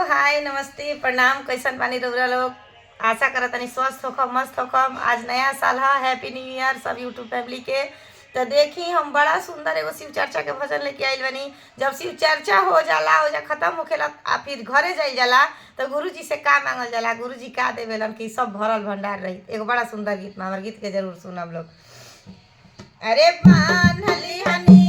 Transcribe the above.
हाय नमस्ते प्रणाम। कैसन बानी रउरा लोग? आशा करत तनी स्वस्थ होखम मस्त होखम। आज नया साल है, हैप्पी न्यू ईयर सब यूट्यूब फैमिली के। तो देखी हम बड़ा सुंदर एगो शिव चर्चा के भजन लेके आइल बनी। जब शिव चर्चा हो जाला हो जा खत्म होखेला आ फिर घरे जाइल जाला तो गुरु जी से का मांगल जाला, गुरु जी का देवेलन कि सब भरल भंडार रही। एगो बड़ा सुंदर गीत में हमारे गीत के जरूर सुनम लोग। अरे बान्हली हनी